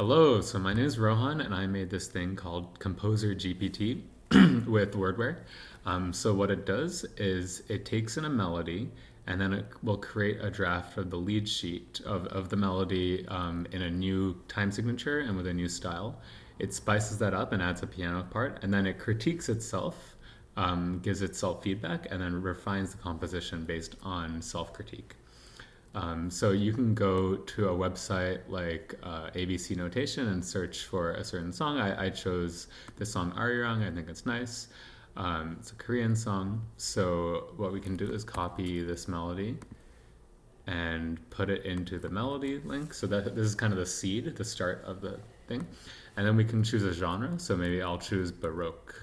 Hello, so my name is Rohan and I made this thing called ComposerGPT with Wordware. So what it does is it takes in a melody and then it will create a draft of the lead sheet of the melody in a new time signature and with a new style. It spices that up and adds a piano part, and then it critiques itself, gives itself feedback, and then refines the composition based on self-critique. So you can go to a website like ABC Notation and search for a certain song. I chose the song Arirang. I think it's nice. It's a Korean song. So what we can do is copy this melody and put it into the melody link. So that this is kind of the seed, the start of the thing. And then we can choose a genre. So maybe I'll choose Baroque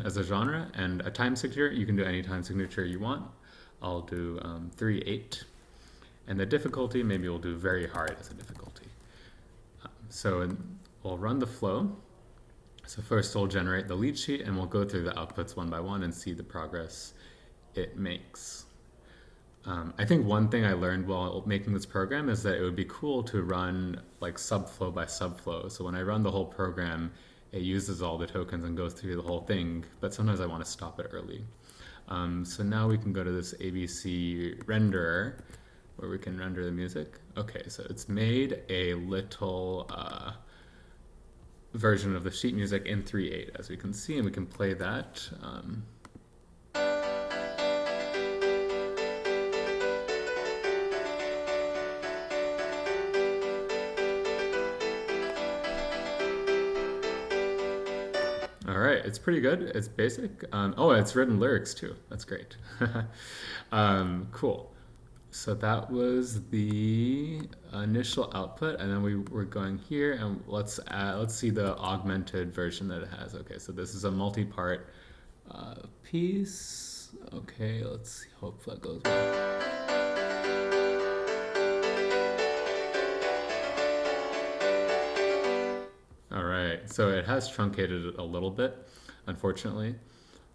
as a genre, and a time signature. You can do any time signature you want. I'll do 3/8. And the difficulty, maybe we'll do very hard as a difficulty. We'll run the flow. So first we'll generate the lead sheet and we'll go through the outputs one by one and see the progress it makes. I think one thing I learned while making this program is that it would be cool to run like subflow by subflow. So when I run the whole program, it uses all the tokens and goes through the whole thing, but sometimes I want to stop it early. So now we can go to this ABC renderer, where we can render the music. Okay, so it's made a little version of the sheet music in 3/8, as we can see, and we can play that. All right, it's pretty good. It's basic. Oh, it's written lyrics too. That's great. Cool. So that was the initial output, and then we're going here, and let's see the augmented version that it has. Okay, so this is a multi-part piece. Okay, let's see. Hope that goes well. All right, so it has truncated it a little bit, unfortunately.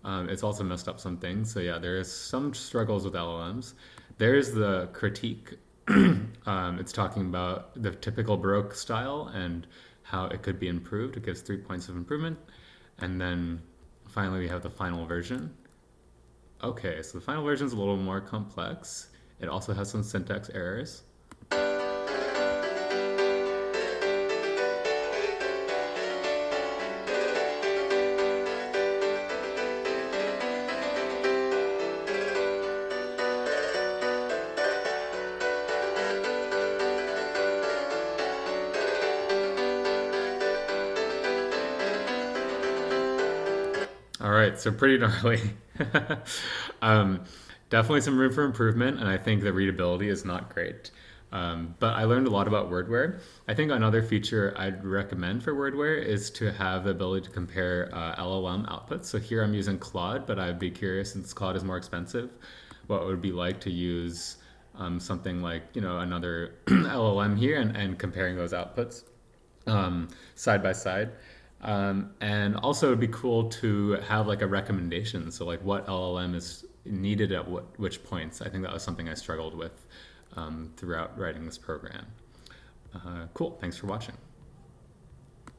It's also messed up some things. So yeah, there is some struggles with LLMs. There's the critique. It's talking about the typical Baroque style and how it could be improved. It gives 3 points of improvement. And then finally we have the final version. Okay, so the final version is a little more complex. It also has some syntax errors. All right, so pretty gnarly. um, Definitely some room for improvement, and I think the readability is not great. But I learned a lot about Wordware. I think another feature I'd recommend for Wordware is to have the ability to compare LLM outputs. So here I'm using Claude, but I'd be curious, since Claude is more expensive, what it would be like to use something like another LLM here and comparing those outputs side by side. And also it'd be cool to have like a recommendation. So like what LLM is needed at which points. I think that was something I struggled with throughout writing this program. Cool, thanks for watching.